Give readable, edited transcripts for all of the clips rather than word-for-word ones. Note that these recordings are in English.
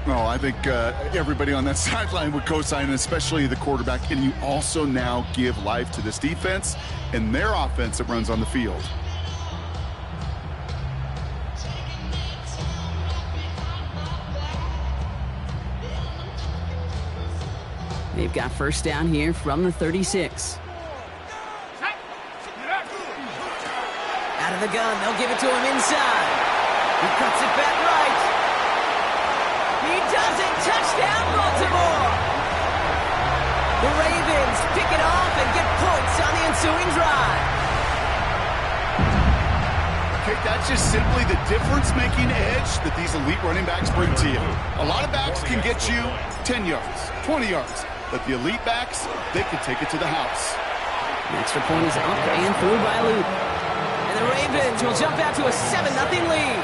No, I think everybody on that sideline would co-sign, especially the quarterback. And you also now give life to this defense and their offense that runs on the field. They've got first down here from the 36. Out of the gun, they'll give it to him inside. He cuts it back right. He does it. Touchdown, Baltimore. The Ravens pick it off and get points on the ensuing drive. Okay, that's just simply the difference-making edge that these elite running backs bring to you. A lot of backs can get you 10 yards, 20 yards, but the elite backs, they can take it to the house. The extra point is up and through by Luke. And the Ravens will jump out to a 7-0 lead.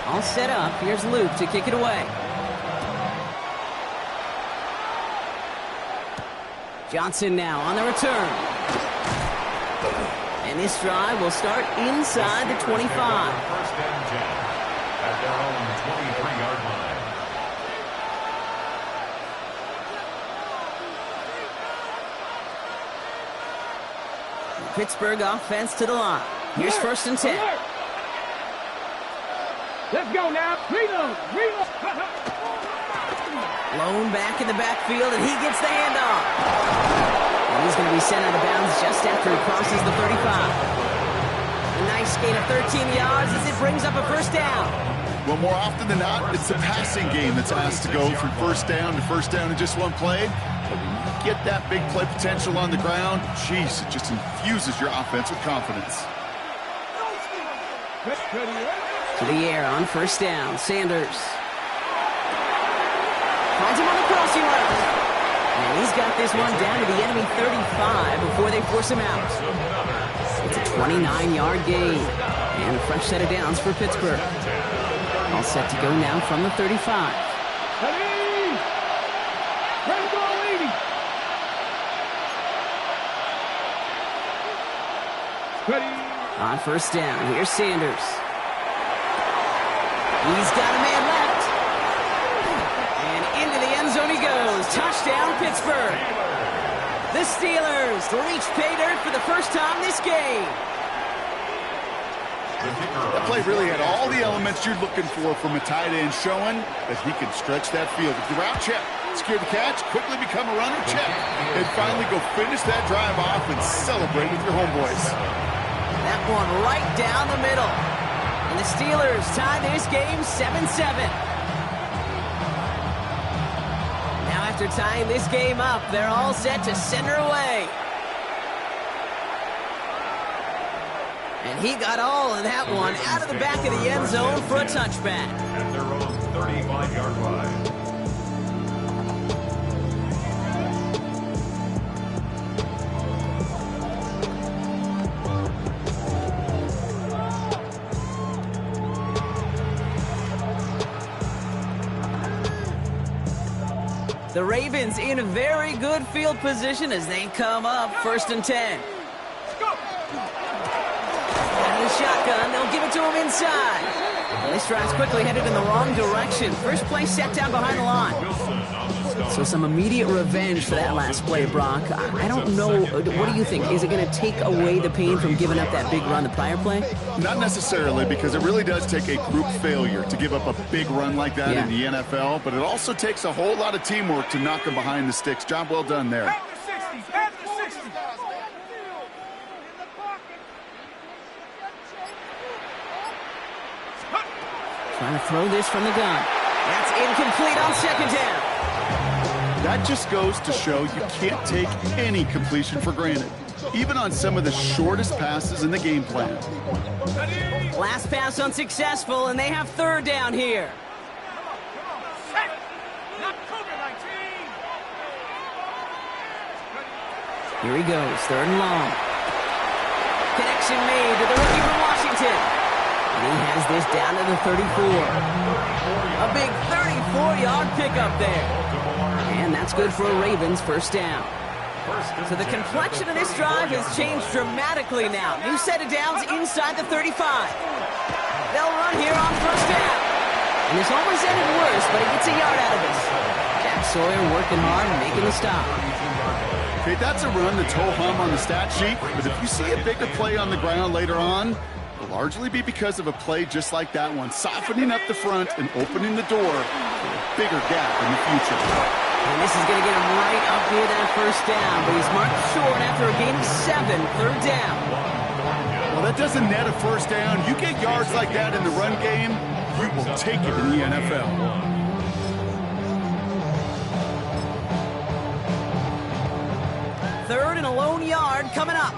All set up. Here's Luke to kick it away. Johnson now on the return. And this drive will start inside the 25. First down 10 at their own 23-yard line. Pittsburgh offense to the line. Here's first and 10. Let's go now. Reload. Lone back in the backfield, and he gets the handoff. And he's going to be sent out of bounds just after he crosses the 35. A nice gain of 13 yards as it brings up a first down. Well, more often than not, it's the passing game that's asked to go from first down in just one play. But when you get that big play potential on the ground, geez, it just infuses your offense with confidence. To the air on first down, Sanders. Finds him on the crossing route. And he's got this one down to the enemy 35 before they force him out. It's a 29-yard gain. And a fresh set of downs for Pittsburgh. All set to go now from the 35. On first down, here's Sanders. He's got a man left. And into the end zone he goes. Touchdown, Pittsburgh. The Steelers reach pay dirt for the first time this game. That play really had all the elements you're looking for from a tight end, showing that he can stretch that field. With the route check, secure the catch, quickly become a runner check, and finally go finish that drive off and celebrate with your homeboys. That one right down the middle. And the Steelers tie this game 7-7. Now after tying this game up, they're all set to center away. And he got all of that one out of the back of the end zone for a touchback. At their own 35-yard line. The Ravens in a very good field position as they come up first and 10. Out of the shotgun, they'll give it to him inside. And this drive's quickly headed in the wrong direction. First play set down behind the line. So some immediate revenge for that last play, Brock. I don't know. What do you think? Is it going to take away the pain from giving up that big run the prior play? Not necessarily, because it really does take a group failure to give up a big run like that in the NFL, but it also takes a whole lot of teamwork to knock them behind the sticks. Job well done there. Trying to throw this from the gun. That's incomplete on second down. That just goes to show you can't take any completion for granted, even on some of the shortest passes in the game plan. Last pass unsuccessful, and they have third down here. Here he goes, third and long. Connection made to the rookie from Washington. And he has this down to the 34. A big 34-yard pickup there. And that's good for a Ravens first down. So the complexion of this drive has changed dramatically now. New set of downs inside the 35. They'll run here on first down. And this almost ended worse, but he gets a yard out of this. Jack Sawyer working hard and making the stop. Okay, that's a run that's ho-hum on the stat sheet, but if you see a bigger play on the ground later on, it'll largely be because of a play just like that one, softening up the front and opening the door for a bigger gap in the future. And this is going to get him right up near that first down, but he's marked short after a gain of 7, third down. Well, that doesn't net a first down. You get yards like that in the run game, you will take it in the NFL. Third and a lone yard coming up.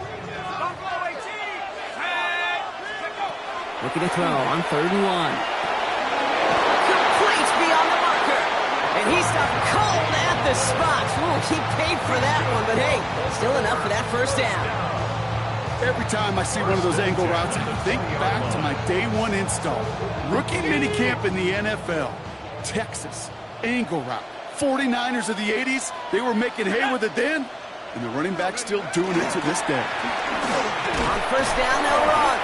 Looking to throw on 3rd and 1. Complete beyond the marker. And he stopped cold at the spot. Ooh, he paid for that one, but hey, still enough for that first down. Every time I see one of those angle routes, I think back to my day one install. Rookie minicamp in the NFL. Texas, angle route. 49ers of the 80s, they were making hay with it then, and the running back's still doing it to this day. On first down, they'll run.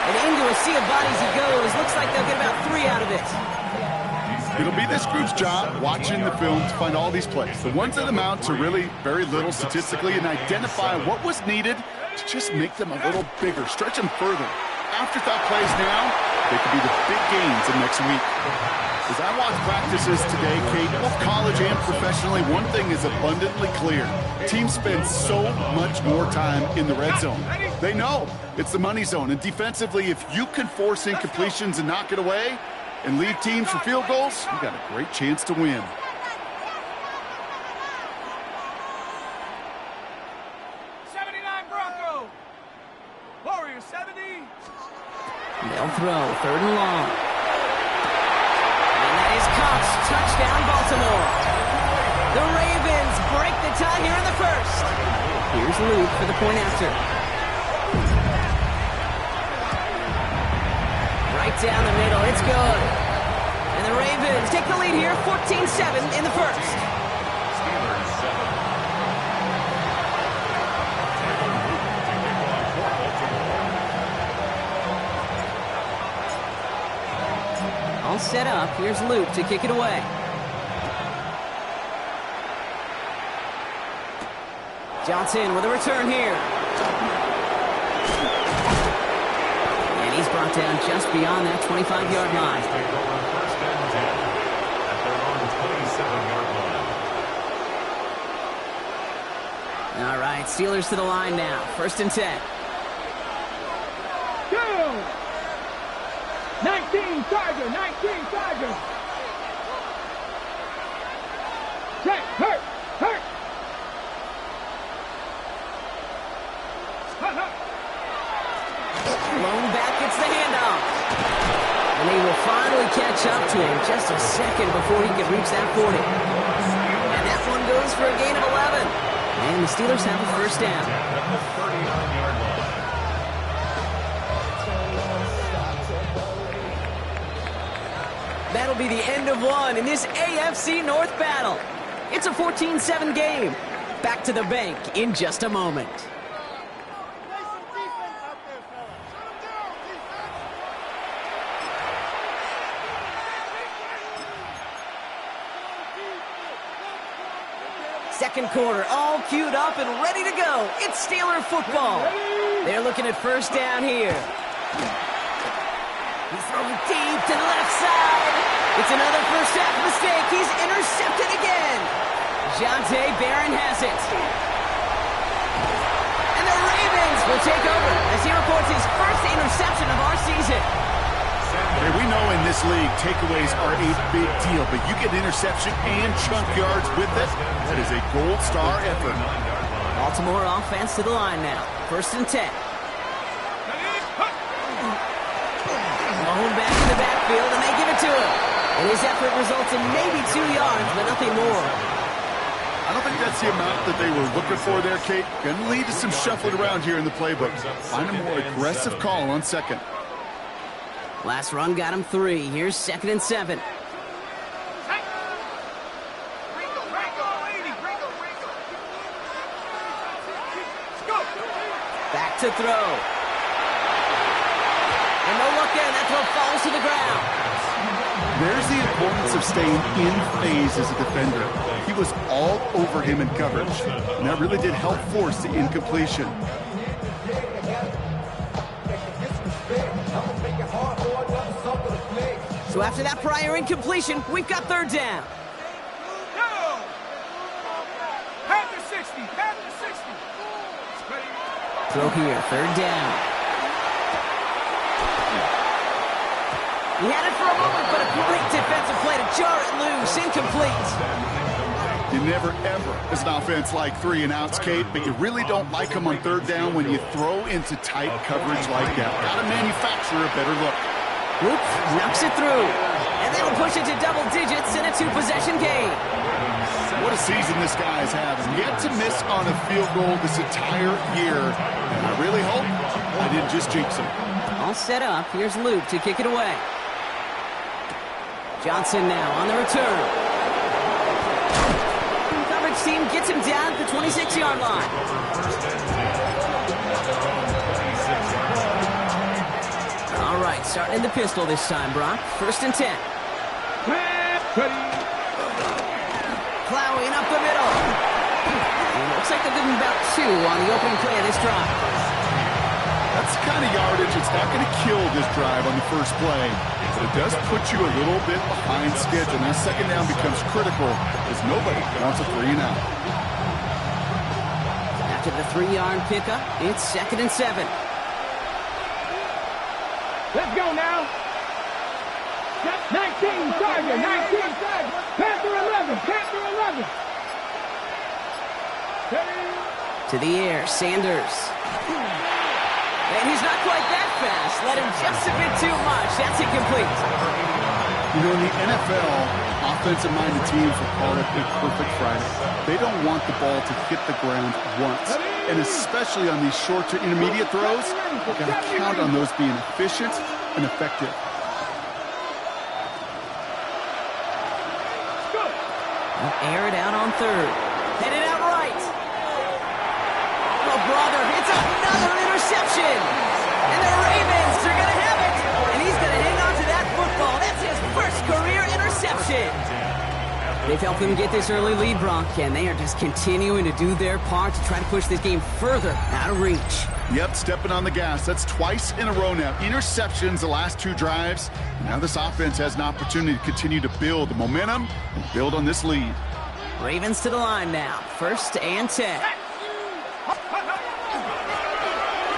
And into a sea of bodies he goes. Looks like they'll get about 3 out of it. It'll be this group's job watching the film to find all these plays. The ones that amount to really very little statistically and identify what was needed to just make them a little bigger, stretch them further. Afterthought plays now, they could be the big gains of next week. As I watch practices today, Kate, both college and professionally, one thing is abundantly clear. Teams spend so much more time in the red zone. They know it's the money zone, and defensively, if you can force incompletions and knock it away and lead teams for field goals, you got a great chance to win. They'll throw, 3rd and long. And that is Cox, touchdown Baltimore. The Ravens break the tie here in the first. Here's Luke for the point after. Right down the middle, it's good. And the Ravens take the lead here, 14-7 in the first. All set up. Here's Luke to kick it away. Johnson with a return here. And he's brought down just beyond that 25-yard line. First and 10 at their own 27-yard line. All right, Steelers to the line now. 1st and 10. 19 Charger, 19 Charger. Check, hurt. Lone back gets the handoff. And he will finally catch up to him just a second before he can reach that 40. And that one goes for a gain of 11. And the Steelers have a first down. At the 39-yard line. That'll be the end of one in this AFC North battle. It's a 14-7 game. Back to the bank in just a moment. Second quarter, all queued up and ready to go. It's Steeler football. They're looking at first down here. He's throwing deep to the left side. It's another first half mistake. He's intercepted again. Jonte Barron has it. And the Ravens will take over as he reports his first interception of our season. Hey, we know in this league, takeaways are a big deal, but you get interception and chunk yards with it. That is a gold star effort. Baltimore offense to the line now. 1st and 10. Mahone back in the backfield, and they give it to him. And his effort results in maybe 2 yards, but nothing more. I don't think that's the amount that they were looking for there, Kate. Going to lead to some shuffling around here in the playbook. Find a more aggressive call on second. Last run got him 3. Here's 2nd and 7. Back to throw. And no look in. That throw falls to the ground. There's the importance of staying in phase as a defender. He was all over him in coverage, and that really did help force the incompletion. So after that prior incompletion, we've got third down. Go! Pass to 60. Pass to 60. Throw here, third down. He had it for a moment, but a great defensive play to jar it loose. Incomplete. You never, ever, as an offense, like 3 and outs, Kate, but you really don't like them on third down when you throw into tight coverage like that. Got to manufacture a better look. Oops, knocks it through. And they'll push it to double digits in a 2-possession game. What a season this guy's having. Yet to miss on a field goal this entire year. And I really hope I didn't just jinx him. All set up. Here's Luke to kick it away. Johnson now on the return. The coverage team gets him down at the 26-yard line. All right, starting in the pistol this time, Brock. 1st and 10. Plowing up the middle. It looks like they're giving about 2 on the opening play of this drive. That's the kind of yardage it's not going to kill this drive on the first play, but it does put you a little bit behind schedule. Now second down becomes critical as nobody wants a 3 and out. After the 3-yard pickup, it's 2nd and 7. Let's go now. 19 Charger, 19 Charger. Panther 11, Panther 11. To the air, Sanders. And he's not quite that fast. Let him just a bit too much. That's incomplete. You know, in the NFL, offensive-minded teams will call it a perfect Friday. They don't want the ball to hit the ground once. And especially on these short to intermediate throws, you've got to count on those being efficient and effective. Air it out on third. Headed out right. Oh, brother, it's another interception. And the Ravens are going to have it. And he's going to hang on to that football. That's his first career interception. They've helped them get this early lead, Brock, and they are just continuing to do their part to try to push this game further out of reach. Yep, stepping on the gas. That's twice in a row now. Interceptions the last 2 drives. Now this offense has an opportunity to continue to build the momentum and build on this lead. Ravens to the line now. 1st and 10.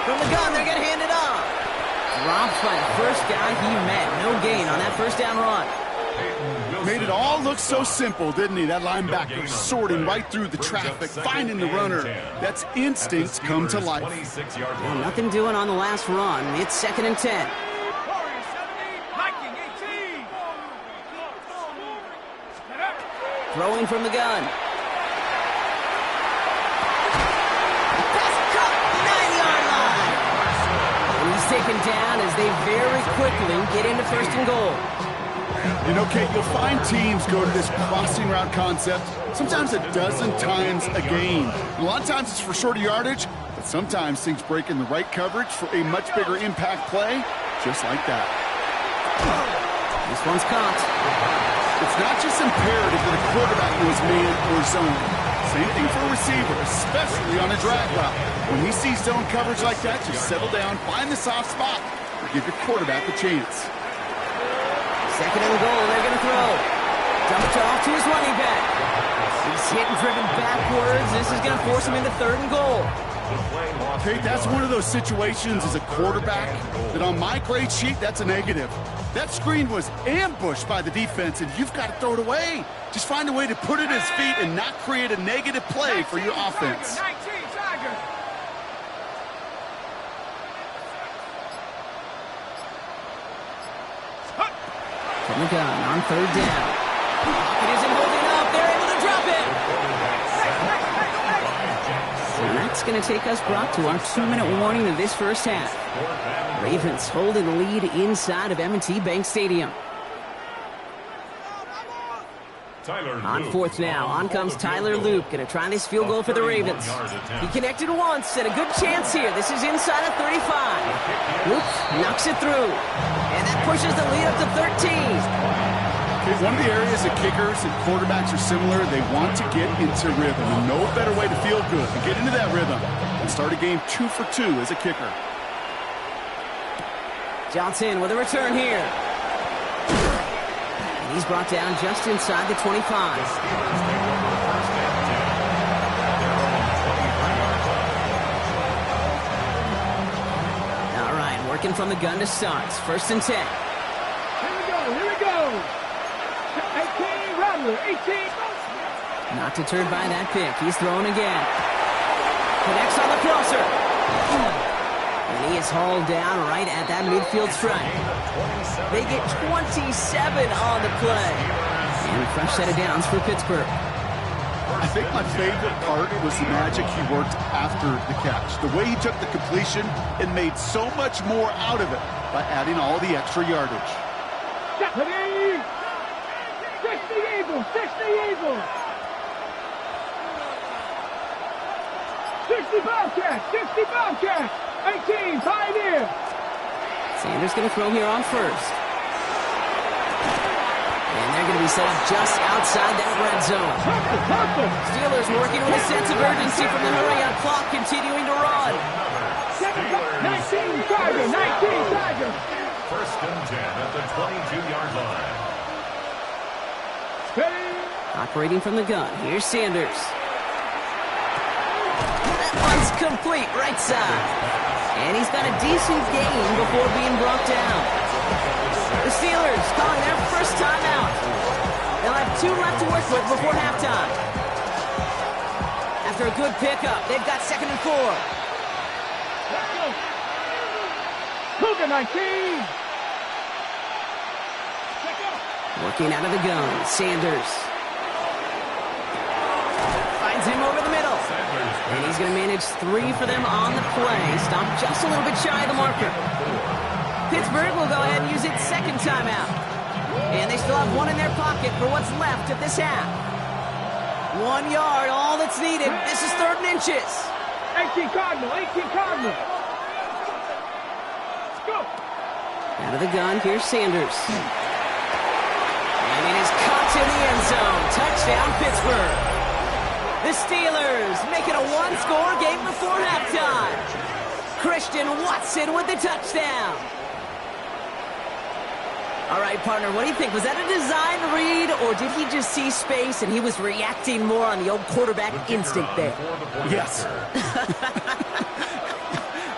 From the gun, they're going to hand it off. Dropped by the first guy he met. No gain on that first down run. Made it all look so simple, didn't he? That linebacker sorting right through the traffic, finding the runner. That's instincts come to life. Well, nothing doing on the last run. It's 2nd and 10. Throwing from the gun. Pass cut, 9-yard line. And he's taken down as they very quickly get into 1st and goal. You know, Kate, you'll find teams go to this crossing route concept sometimes a dozen times a game. A lot of times it's for shorter yardage, but sometimes things break in the right coverage for a much bigger impact play, just like that. This one's caught. It's not just imperative that a quarterback knows man or zone. Same thing for a receiver, especially on a drag route. When he sees zone coverage like that, just settle down, find the soft spot, or give your quarterback a chance. 2nd and goal, they're going to throw. Dumps it off to his running back. He's hit and driven backwards. This is going to force him into 3rd and goal. Kate, that's one of those situations as a quarterback that on my grade sheet, that's a negative. That screen was ambushed by the defense, and you've got to throw it away. Just find a way to put it at his feet and not create a negative play for your offense. 19 Tiger. From the gun on 3rd down. It isn't holding up. They're able to drop it. And that's going to take us, Brock, to our 2-minute warning of this first half. Ravens holding the lead inside of M&T Bank Stadium. On fourth now, on comes Tyler Loop. Gonna try this field goal for the Ravens. He connected once, and a good chance here. This is inside of 35. Loop knocks it through, and that pushes the lead up to 13. One of the areas that kickers and quarterbacks are similar, they want to get into rhythm. And no better way to feel good than get into that rhythm and start a game 2 for 2 as a kicker. Johnson with a return here. And he's brought down just inside the 25. All right, working from the gun to start. First and 10. Here we go. 18, Rattler, 18. Not deterred by that pick. He's throwing again. Connects on the crosser. And he is hauled down right at that midfield stripe. They get 27 on the play. And a fresh set of downs for Pittsburgh. I think my favorite part was the magic he worked after the catch. The way he took the completion and made so much more out of it by adding all the extra yardage. 60 Eagles, 60 Eagles. 60 Bobcats, 60 Bobcats. 18, Pioneer. Sanders going to throw here on first. And they're going to be set up just outside that red zone. Steelers working with a sense of urgency from the hurry-up clock, continuing to run. 19 Tiger, 19 Tiger. First and 10 at the 22-yard line. Operating from the gun, here's Sanders. That one's complete, right side. And he's got a decent gain before being brought down. The Steelers calling their first timeout. They'll have 2 left to work with before halftime. After a good pickup, they've got 2nd and 4. Cougar 19. Working out of the gun, Sanders. Finds him over the middle. And he's going to manage 3 for them on the play. Stop just a little bit shy of the marker. Pittsburgh will go ahead and use its 2nd timeout. And they still have 1 in their pocket for what's left of this half. 1 yard, all that's needed. This is 3rd and inches. 18 Cardinal, 18 Cardinal. Let's go. Out of the gun, here's Sanders. And it is caught in the end zone. Touchdown, Pittsburgh. The Steelers make it a 1-score game before halftime. Christian Watson with the touchdown. All right, partner, what do you think? Was that a design read, or did he just see space and he was reacting more on the old quarterback instinct there? Yes.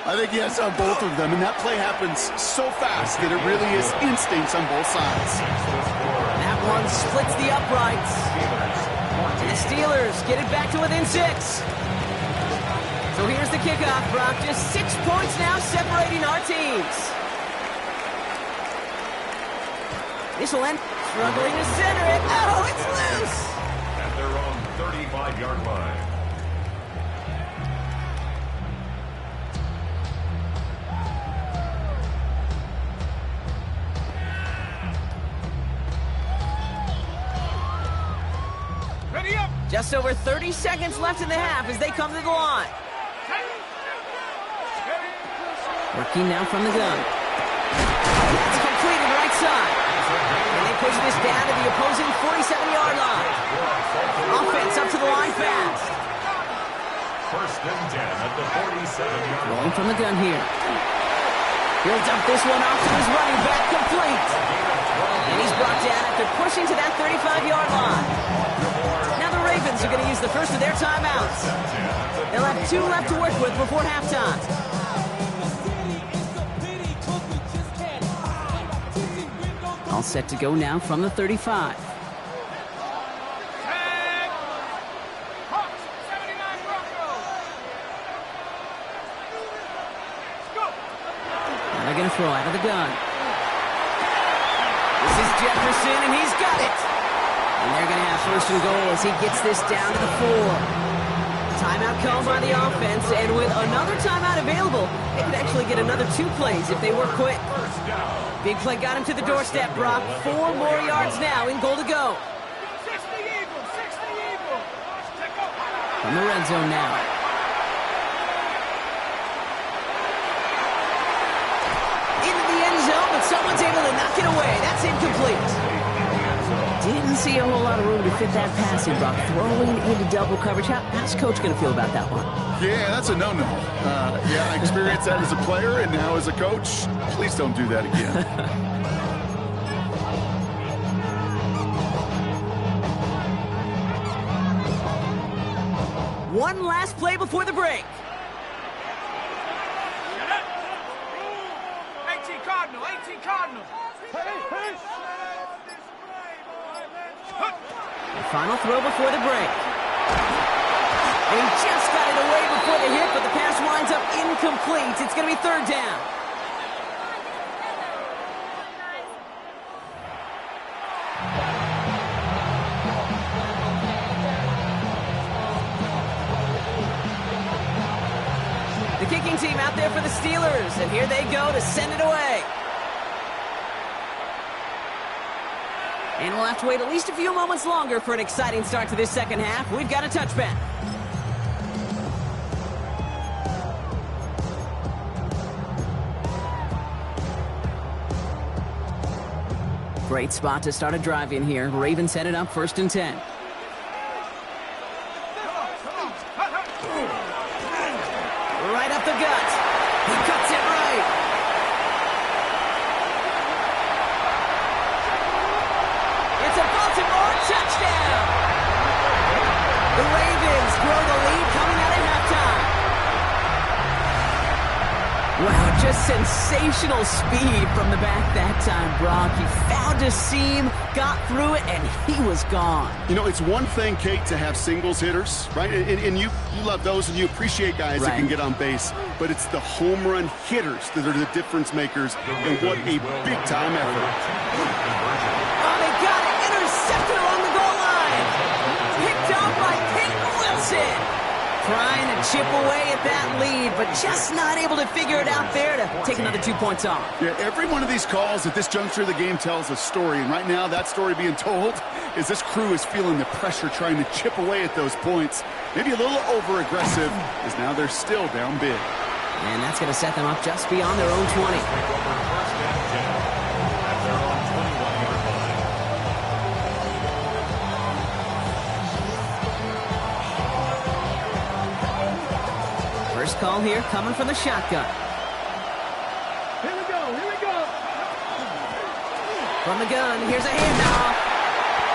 I think yes on both of them, and that play happens so fast that it really is instincts on both sides. That one splits the uprights. And the Steelers get it back to within 6. So here's the kickoff, Brock. Just 6 points now separating our teams. This will end struggling to center it. Oh, it's loose. At their own 35-yard line. Ready up. Just over 30 seconds left in the half as they come to the line. Working now from the gun. That's completed right side. And they push this down to the opposing 47-yard line. Offense up to the line fast. First and 10 at the 47-yard line. Rolling from the gun here. He'll dump this one off to his running back, complete. And he's brought down after pushing to that 35-yard line. Now the Ravens are going to use the first of their timeouts. They'll have 2 left to work with before halftime. All set to go now from the 35. Now they're going to throw out of the gun. This is Jefferson, and he's got it. And they're going to have 1st and goal as he gets this down to the 4. Timeout called by the offense, and with another timeout available, they could actually get another 2 plays if they work quick. Big play got him to the doorstep, Brock. 4 more yards now in goal to go. 60 From the red zone now. Into the end zone, but someone's able to knock it away. That's incomplete. Didn't see a whole lot of room to fit that passing, Brock. Throwing into double coverage. How's Coach going to feel about that one? Yeah, that's a no-no. Yeah, I experienced that as a player and now as a coach. Please don't do that again. One last play before the break. 18 Cardinal, 18 Cardinal. Final throw before the break. He just got it away before the hit, but the pass winds up incomplete. It's going to be third down. The kicking team out there for the Steelers, and here they go to send it away. And we'll have to wait at least a few moments longer for an exciting start to this second half. We've got a touchback. Great spot to start a drive in here. Ravens set it up 1st and 10. Right up the gut. He cuts it right. It's a Baltimore touchdown. The Ravens grow the lead coming out at halftime. Wow, just sensational speed from the back that time, Brock. He found a seam, got through it, and he was gone. You know, it's one thing, Kate, to have singles hitters, right? And you love those, and you appreciate guys that can get on base. But it's the home run hitters that are the difference makers, and what a big-time effort. Oh, they got it. Intercepted along the goal line. Picked up by Peyton Wilson. Trying to chip away at that lead, but just not able to figure it out there to take another 2 points off. Yeah, every one of these calls at this juncture of the game tells a story, and right now that story being told is this crew is feeling the pressure trying to chip away at those points. Maybe a little over-aggressive, as now they're still down big. And that's going to set them up just beyond their own 20. First call here coming from the shotgun. Here we go, here we go. From the gun, here's a handoff.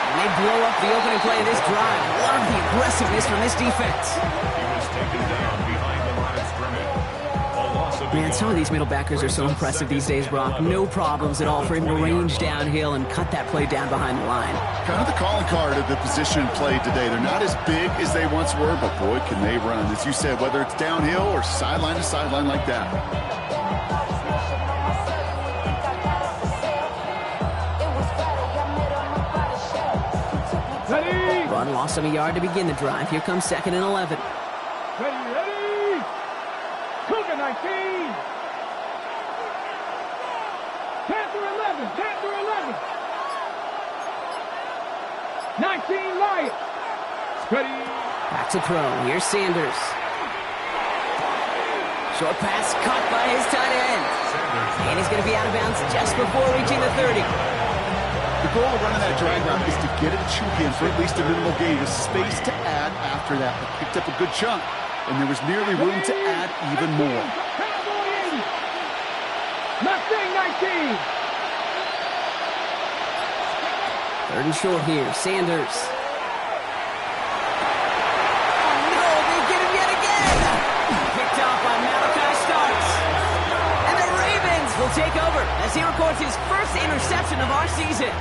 And they blow up the opening play of this drive. Love the aggressiveness from this defense. He was taken down behind the line of scrimmage. Man, some of these middle backers are so impressive these days, Brock. No problems at all for him to range downhill and cut that play down behind the line. Kind of the calling card of the position played today. They're not as big as they once were, but boy, can they run. As you said, whether it's downhill or sideline to sideline like that. Ready? Run lost him a yard to begin the drive. Here comes 2nd and 11. Ready, ready. Cougar 19. Panther 11, Panther 11. 19 Lions. Ready. Back to throw. Here's Sanders. Short pass caught by his tight end. And he's going to be out of bounds just before reaching the 30. The goal of running that drag route is to get it to him for at least a minimal gain with space to add after that. They picked up a good chunk, and there was nearly room to add even more. Mustang 19. 3rd and short here. Sanders. Oh, no, they get him yet again. Picked off by Malachi Starks. And the Ravens will take over as he records his first interception of our season.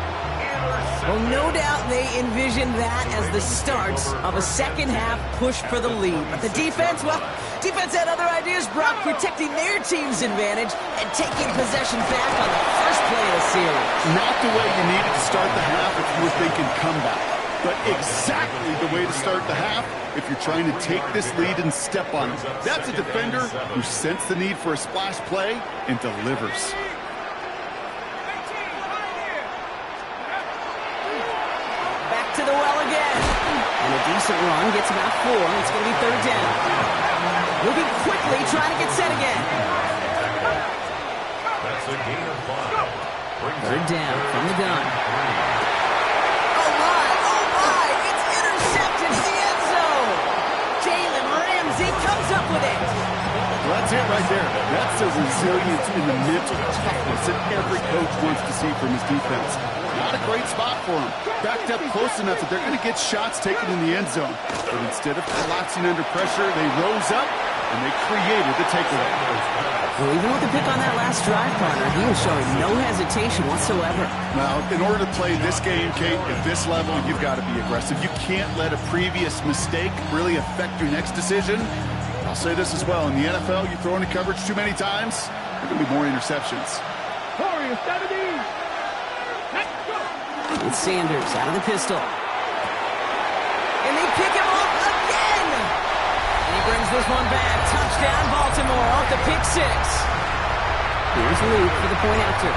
Well, no doubt they envisioned that as the start of a second-half push for the lead. But the defense, well, defense had other ideas, Brock, protecting their team's advantage and taking possession back on the first play of the series. Not the way you needed to start the half if you were thinking comeback, but exactly the way to start the half if you're trying to take this lead and step on it. That's a defender who sensed the need for a splash play and delivers. To the well again. And a decent run, gets about 4. It's going to be 3rd down. Moving quickly, trying to get set again. That's a gain of 5. 3rd down from the gun. Oh my, it's intercepted in the end zone. Jalen Ramsey comes up with it. Well, that's it right there. That's the resilience and the mental toughness that every coach wants to see from his defense. Not a great spot for him. Backed up close enough that they're going to get shots taken in the end zone. But instead of collapsing under pressure, they rose up and they created the takeaway. Well, even with the pick on that last drive, partner, he was showing no hesitation whatsoever. Now, in order to play this game, Kate, at this level, you've got to be aggressive. You can't let a previous mistake really affect your next decision. I'll say this as well. In the NFL, you throw into coverage too many times, there are going to be more interceptions. Warriors 17. Let's go. It's Sanders out of the pistol. And they pick him off again. And he brings this one back. Touchdown, Baltimore, off the pick 6. Here's Luke for the point after.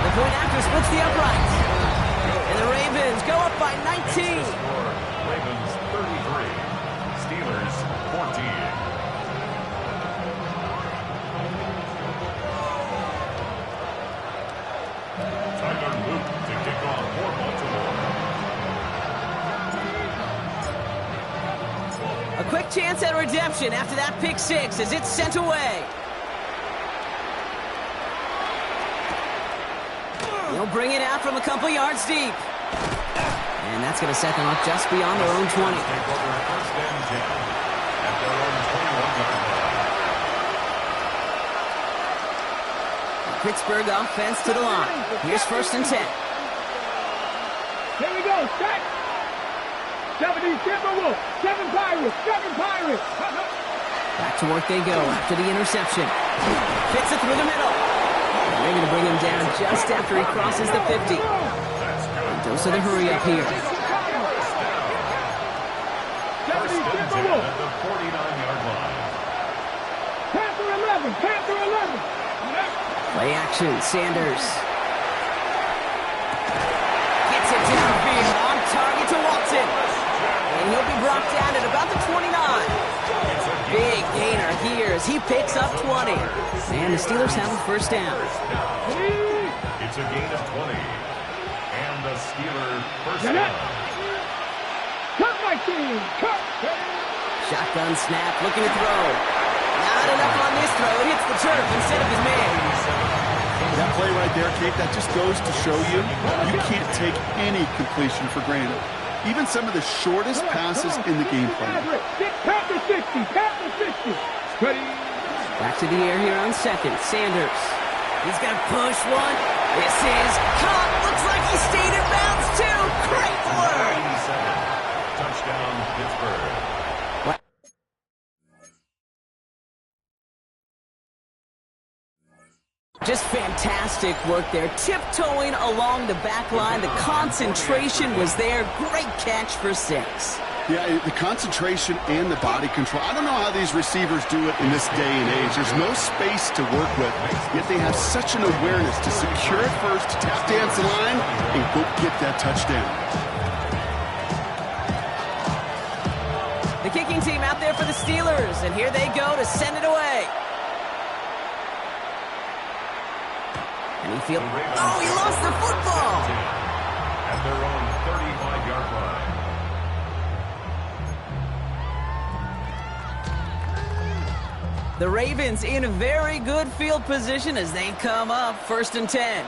The point after splits the uprights. And the Ravens go up by 19. Ravens 33. Steelers 14. Tyler Luke to kick off for Baltimore. A quick chance at redemption after that pick 6 as it's sent away. They'll bring it out from a couple yards deep. And that's going to set them up just beyond their own 20. Take over first and 10 at their own 21-yard line. Pittsburgh offense to the line. Here's 1st and 10. Here we go. Set. 70 Timberwolves. 7 Pirates. 7 Pirates. Back to work they go after the interception. Fits it through the middle. And they're going to bring him down just after he crosses the 50. Dose of the hurry up here. 70 Timberwolves. At the 49-yard line. Panther 11. Panther 11. Play action, Sanders. Gets it downfield, on target to Walton. And he'll be brought down at about the 29. Big gainer here as he picks up 20. And the Steelers have a 1st down. It's a gain of 20. And the Steeler 1st down. Cut my team. Cut. Shotgun snap, looking to throw. Not enough on this throw. It hits the turf instead of his man. That play right there, Kate, that just goes to show you can't take any completion for granted. Even some of the shortest passes in the game plan. Panther 60. Panther 60. Ready. Back to the air here on 2nd. Sanders. He's going to push one. This is caught. Looks like he stayed in bounds, too. Great work. Touchdown, Pittsburgh. Just fantastic work there. Tiptoeing along the back line. The concentration was there. Great catch for 6. Yeah, the concentration and the body control. I don't know how these receivers do it in this day and age. There's no space to work with, yet they have such an awareness to secure it first, tap dance the line, and go get that touchdown. The kicking team out there for the Steelers, and here they go to send it away. And he feels... Oh, he lost the football! At their own 35-yard line. The Ravens in a very good field position as they come up 1st and 10.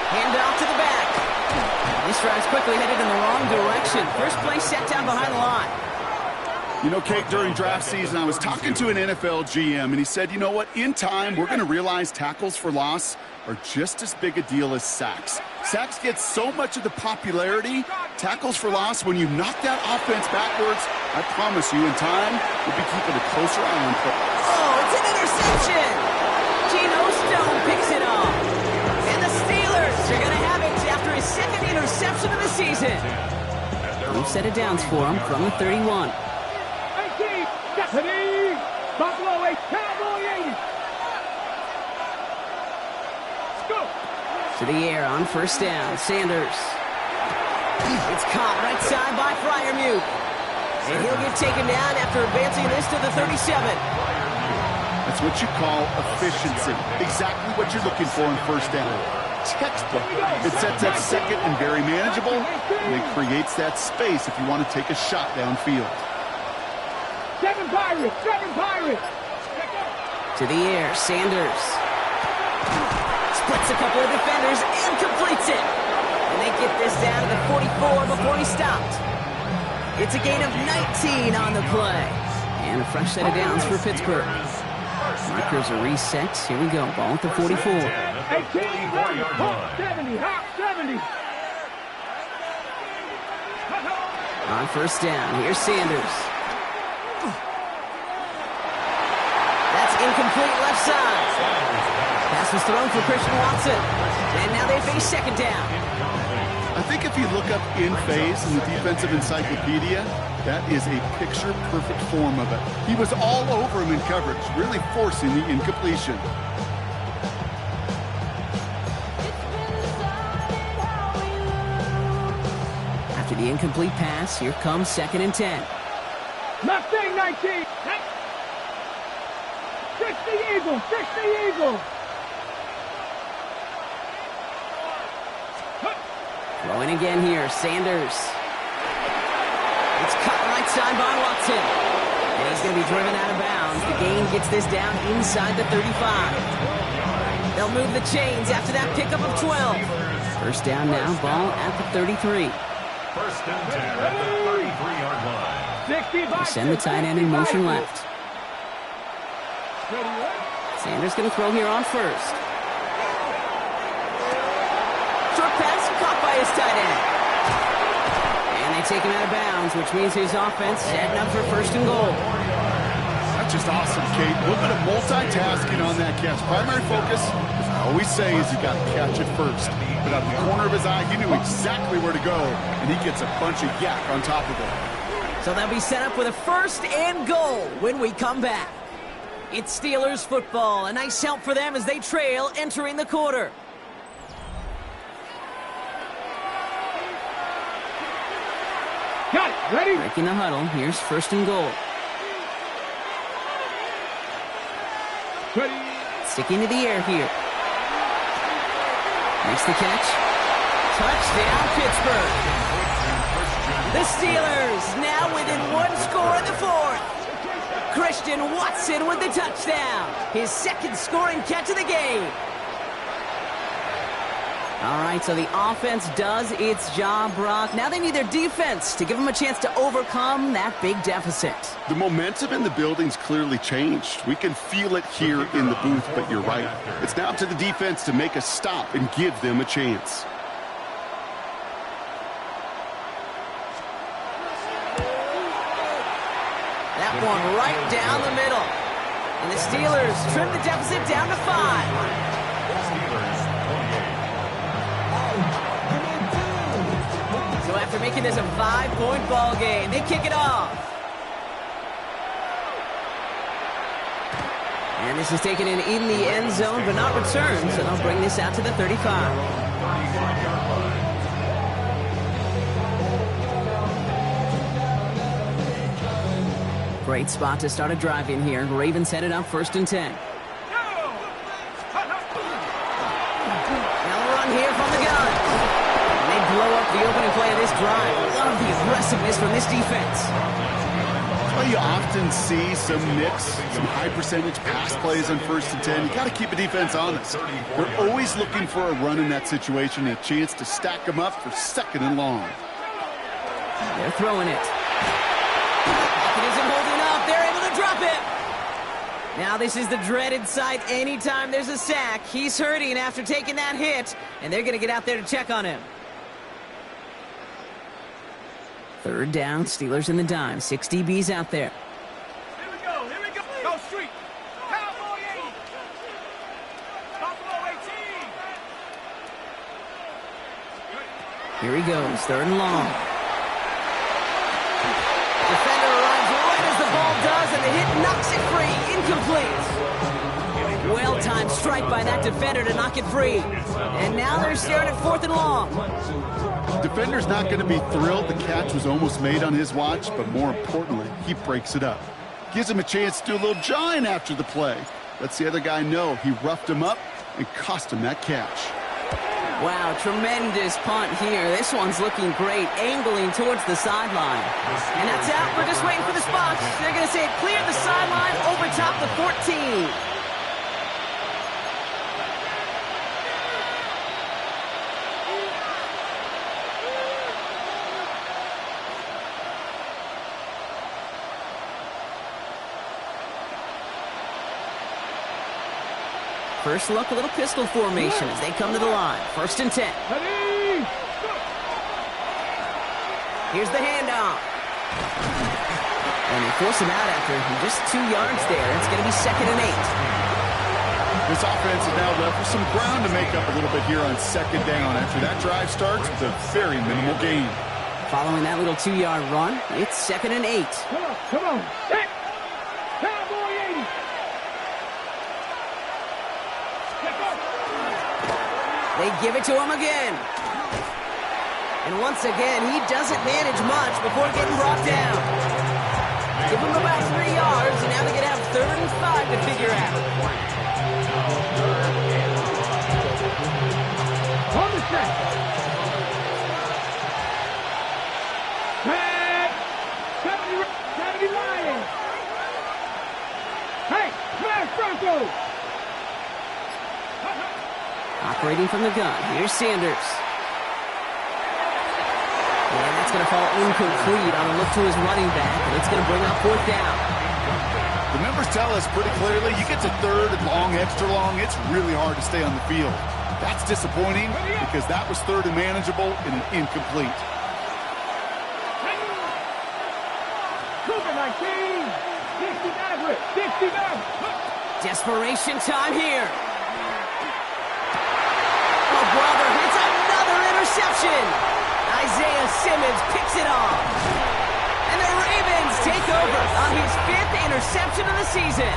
Hand off to the back. This drive's quickly headed in the wrong direction. First play set down behind the line. You know, Kate, during draft season, I was talking to an NFL GM, and he said, you know what, in time, we're going to realize tackles for loss are just as big a deal as sacks. Sacks get so much of the popularity. Tackles for loss, when you knock that offense backwards, I promise you, in time, we'll be keeping a closer eye on football. Oh, it's an interception! Geno Stone picks it off. And the Steelers are going to have it after his 2nd interception of the season. No set of downs for him from the 31. Buffalo 8, Cowboy 80. To the air on first down. Sanders. It's caught right side by Freiermuth. And he'll get taken down after advancing this to the 37. That's what you call efficiency. Exactly what you're looking for in first down. Textbook. It sets up second and very manageable, and it creates that space if you want to take a shot downfield. Seven Pirates! To the air, Sanders. Splits a couple of defenders and completes it. And they get this down to the 44 before he stopped. It's a gain of 19 on the play. And a fresh set of downs for Pittsburgh. Markers are reset. Here we go. Ball at the 44. 18, hop 70, hop 70. On first down, here's Sanders. That's incomplete left side. Pass was thrown for Christian Watson. And now they face second down. I think if you look up in phase in the defensive encyclopedia, that is a picture-perfect form of it. He was all over him in coverage, really forcing the incompletion. After the incomplete pass, here comes 2nd and 10. Mustang 19. Fix the Eagle. Throwing again here, Sanders. It's cut right side by Watson. And he's going to be driven out of bounds. The gain gets this down inside the 35. They'll move the chains after that pickup of 12. First down now, ball at the 33. First and 10 at the 33-yard line. They send the tight end in motion left. Sanders going to throw here on first. Short pass caught by his tight end. And they take him out of bounds, which means his offense setting up for first and goal. That's just awesome, Kate. A little bit of multitasking on that catch. Primary focus, as I always say, is you got to catch it first. But out of the corner of his eye, he knew exactly where to go, and he gets a bunch of yak on top of it. So they'll be set up with a first and goal when we come back. It's Steelers football. A nice help for them as they trail entering the quarter. Got it. Ready? Breaking the huddle. Here's first and goal. Ready. Sticking to the air here. Makes the catch. Touchdown, Pittsburgh. The Steelers now within one score in the fourth. Christian Watson with the touchdown. His second scoring catch of the game. All right, so the offense does its job, Brock. Now they need their defense to give them a chance to overcome that big deficit. The momentum in the building's clearly changed. We can feel it here in the booth, but you're right. It's now up to the defense to make a stop and give them a chance. That one right down the middle. And the Steelers trim the deficit down to 5. So after making this a 5-point ball game, they kick it off. And this is taken in the end zone, but not returned, so they'll bring this out to the 35. Great spot to start a drive in here. Ravens headed up first and 10. Now a run here from the gun. And they blow up the opening play of this drive. Love the aggressiveness from this defense. Well, you often see some mix, some high-percentage pass plays on first and 10. You got to keep the defense honest. They're always looking for a run in that situation, a chance to stack them up for second and long. They're throwing it. Pocket isn't holding up. They're able to drop it. Now this is the dreaded sight anytime there's a sack. He's hurting after taking that hit, and they're going to get out there to check on him. Third down, Steelers in the dime. 6 DBs out there. Here we go. Go street. Cowboy 80. Buffalo 18. Here he goes, third and long. Defender arrives right as the ball does, and the hit knocks it free. Incomplete. Well-timed strike by that defender to knock it free. And now they're staring at 4th and long. Defender's not going to be thrilled the catch was almost made on his watch, but more importantly, he breaks it up. Gives him a chance to do a little jawing after the play. Lets the other guy know he roughed him up and cost him that catch. Wow, tremendous punt here. This one's looking great, angling towards the sideline. And that's out. We're just waiting for the spots. They're going to say it cleared the sideline over top the 14. First look, a little pistol formation as they come to the line. 1st and 10. Here's the handoff. And they force him out after just 2 yards there. It's going to be 2nd and 8. This offense is now left with some ground to make up a little bit here on 2nd down. After that drive starts with a very minimal gain. Following that little 2-yard run, it's 2nd and 8. Come on. Set. Cowboy 80. They give it to him again. And once again, he doesn't manage much before getting brought down. Give him about 3 yards, and now they're going to have 3rd and 5 to figure out. On the set. Back. 70 Lions. Hey, smash Broncos. Operating from the gun, here's Sanders. And that's going to fall incomplete on a look to his running back, and it's going to bring up 4th down. The numbers tell us pretty clearly, you get to 3rd and long, extra long, it's really hard to stay on the field. That's disappointing because that was 3rd and manageable and an incomplete. Cougar 19. 69. Desperation time here. Oh, brother, it's another interception. Isaiah Simmons picks it off. And the Ravens take over on his 5th interception of the season.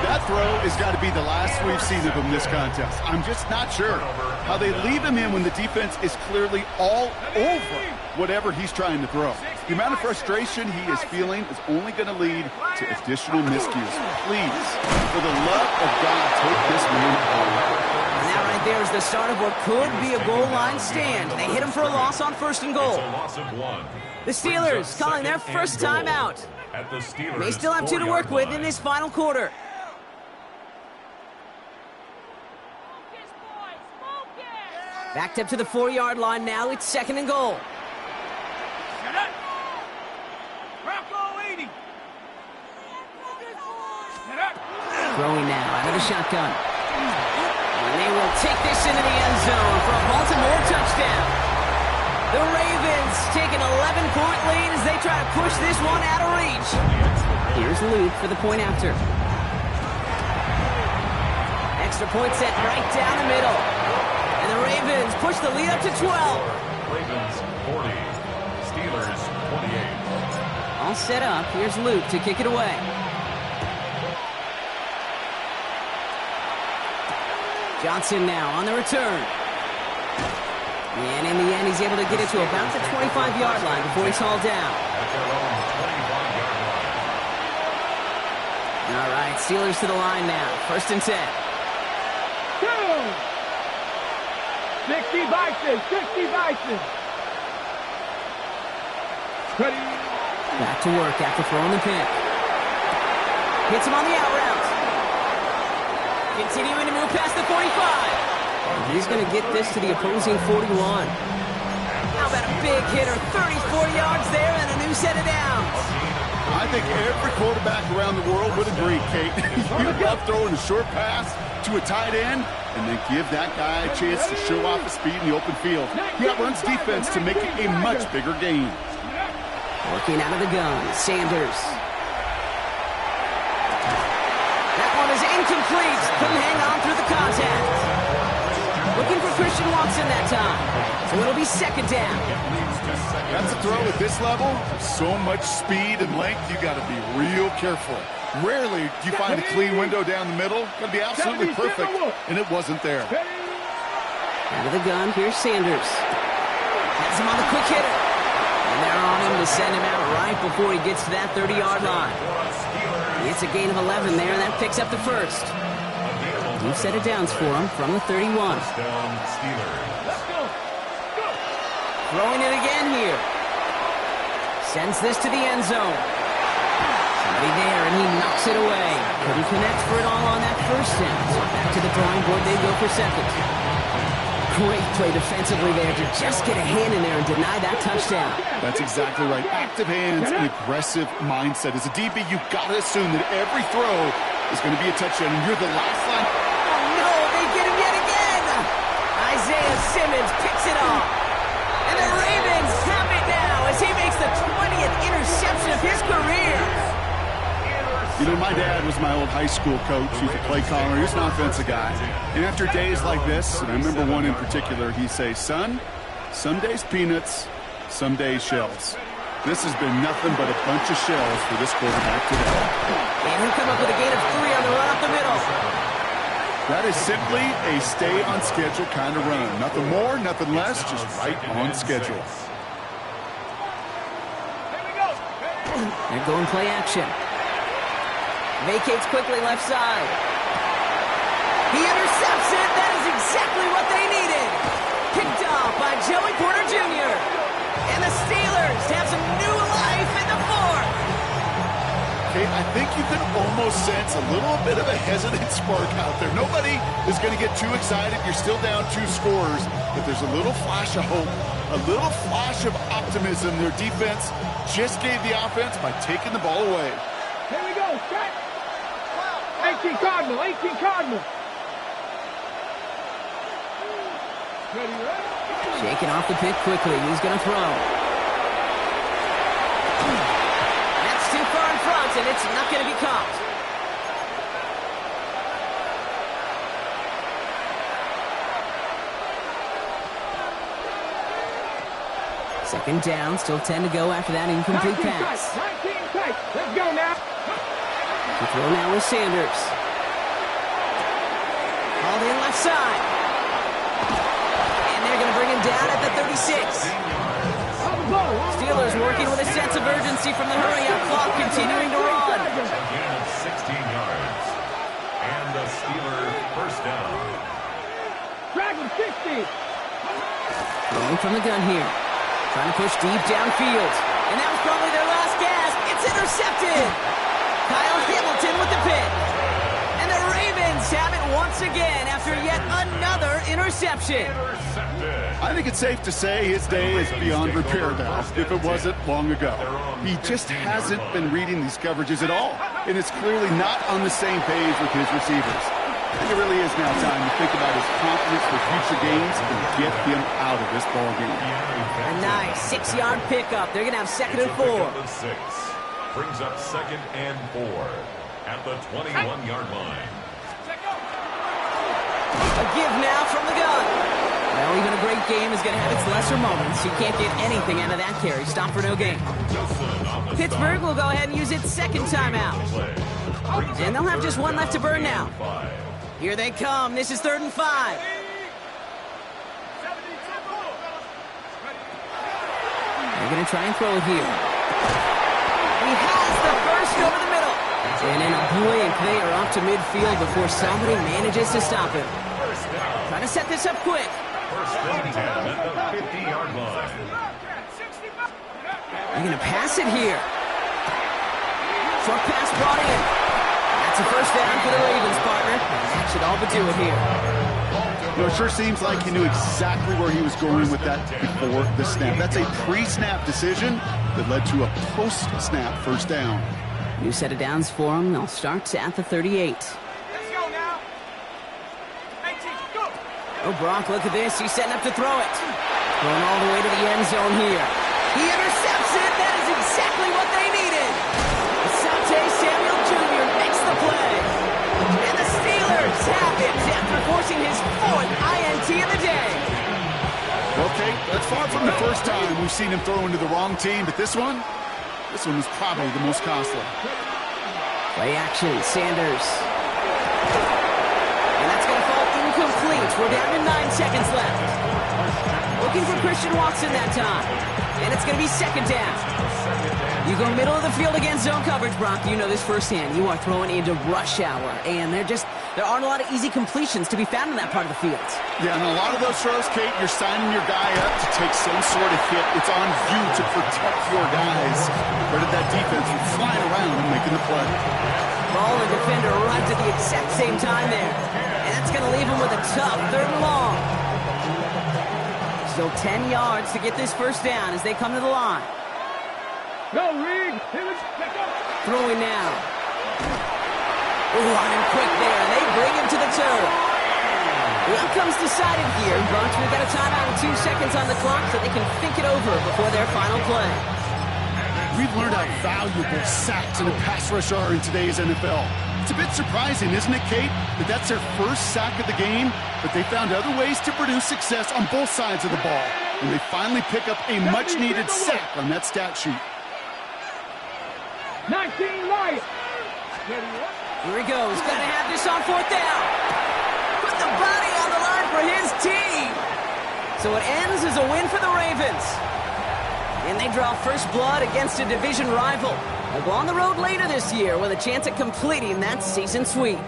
That throw has got to be the last we've seen of him this contest. I'm just not sure how they leave him in when the defense is clearly all over whatever he's trying to throw. The amount of frustration he is feeling is only going to lead to additional miscues. Please, for the love of God, take this man out. And that right there is the start of what could be a goal line stand. They hit him for a loss on 1st and goal. The Steelers calling their first time out. They still have 2 to work with in this final quarter. Backed up to the 4-yard line now. It's 2nd and goal. Throwing now out of the shotgun. And they will take this into the end zone for a Baltimore touchdown. The Ravens take an 11-point lead as they try to push this one out of reach. Here's Luke for the point after. Extra point set right down the middle. And the Ravens push the lead up to 12. Ravens 40, Steelers 28. All set up. Here's Luke to kick it away. Johnson now on the return. And in the end, he's able to get it to about the 25-yard line before he's hauled down. All right, Steelers to the line now. 1st and 10. 60 Bison. Ready. Back to work after throwing the pick. Hits him on the out route. Continuing to move past the 45. He's going to get this to the opposing 41. How about a big hitter? 34 yards there and a new set of downs. I think every quarterback around the world would agree, Kate. You love throwing a short pass to a tight end and then give that guy a chance to show off his speed in the open field. He outruns defense to make it a much bigger gain. Working out of the gun, Sanders. That one is incomplete. Couldn't hang on through the contact. Looking for Christian Watson that time. So it'll be 2nd down. That's a throw at this level. So much speed and length, you got to be real careful. Rarely do you find a clean window down the middle. Going to be absolutely perfect, and it wasn't there. Into the gun, here's Sanders. Has him on the quick hitter. And they're on him to send him out right before he gets to that 30-yard line. It's a gain of 11 there, and that picks up the first. New set of downs for him from the 31. Throwing it again here. Sends this to the end zone. Somebody there, and he knocks it away. Couldn't connect for it all on that first down. So back to the drawing board, they go for second. Great play defensively there to just get a hand in there and deny that touchdown. That's exactly right. Active hands and aggressive mindset. As a DB, you've got to assume that every throw is going to be a touchdown, and you're the last line. Oh, no, they get him yet again. Isaiah Simmons picks it off. And the Ravens have it now as he makes the 20th interception of his career. You know, my dad was my old high school coach. He was a play caller. He was an offensive guy. And after days like this, and I remember one in particular, he'd say, son, some days peanuts, some days shells. This has been nothing but a bunch of shells for this quarterback today. And he'll come up with a gain of 3 on the run up the middle. That is simply a stay-on-schedule kind of run. Nothing more, nothing less, just right on schedule. They're going play action. Vacates quickly left side. He intercepts it. That is exactly what they needed. Picked off by Joey Porter Jr. And the Steelers have some new life in the fourth. Okay, I think you can almost sense a little bit of a hesitant spark out there. Nobody is going to get too excited. You're still down 2 scores, but there's a little flash of hope, a little flash of optimism. Their defense just gave the offense by taking the ball away. Here we go, set. 18 Cardinal, 18 Cardinal. Ready, ready? Shaking off the pick quickly. He's going to throw. That's too far in front, and it's not going to be caught. Second down, still 10 to go after that incomplete pass. 19 tight. Let's go now. The throw now with Sanders. Called in left side. And they're going to bring him down at the 36. Steelers working with a sense of urgency from the hurry-up clock, continuing to run. A gain of 16 yards. And a Steeler first down. Dragon 60. Going from the gun here. Trying to push deep downfield. And that was probably their last gasp. It's intercepted. Kyle Hamilton with the pick. And the Ravens have it once again after yet another interception. I think it's safe to say his day is beyond repair now, if it wasn't long ago. He just hasn't been reading these coverages at all, and it's clearly not on the same page with his receivers. I think it really is now time to think about his confidence for future games and get him out of this ballgame. A nice 6-yard pickup. They're going to have second and 4. Brings up 2nd and 4 at the 21-yard line. A give now from the gun. Well, even a great game is going to have its lesser moments. You can't get anything out of that carry. Stop for no gain. Pittsburgh will go ahead and use its second timeout. And they'll have just one left to burn now. Here they come. This is 3rd and 5. They're going to try and throw it here. He has the first over the middle. And in a blink, they are off to midfield before somebody manages to stop him. Trying to set this up quick. First and 10 at the 50-yard line. They're going to pass it here. Short pass brought in. That's a first down for the Ravens, partner. That should all but do it here. You know, it sure seems like he knew exactly where he was going with that before the snap. That's a pre-snap decision that led to a post-snap first down. New set of downs for him. They'll start at the 38. Let's go now. 18, go. Oh, Brock, look at this. He's setting up to throw it. Going all the way to the end zone here. He intercepts it. That is exactly what they needed. Asante Samuel Jr. makes the play. And the Steelers have it after forcing his 4th INT of the day. Okay, that's far from the first time we've seen him throw into the wrong team, but this one was probably the most costly. Play action, Sanders. And that's going to fall incomplete. We're down to 9 seconds left. Looking for Christian Watson that time. And it's going to be second down. You go middle of the field against zone coverage, Brock. You know this firsthand. You are throwing into rush hour. And there aren't a lot of easy completions to be found in that part of the field. Yeah, and a lot of those throws, Kate, you're signing your guy up to take some sort of hit. It's on you to protect your guys. Credit that defense for flying around and making the play. Ball and defender arrived at the exact same time there. And that's going to leave him with a tough 3rd and long. Still 10 yards to get this first down as they come to the line. Go, Reed. Throwing now. Running quick there, and they bring him to the turf. The outcome's decided here, but we've got a timeout and 2 seconds on the clock so they can think it over before their final play. We've learned how valuable sacks and a pass rush are in today's NFL. It's a bit surprising, isn't it, Kate, that that's their first sack of the game, but they found other ways to produce success on both sides of the ball, and they finally pick up a much-needed sack on that stat sheet. 19 Lions. Here he goes. Got to have this on 4th down. Put the body on the line for his team. So it ends as a win for the Ravens. And they draw first blood against a division rival. They'll go on the road later this year with a chance at completing that season sweep.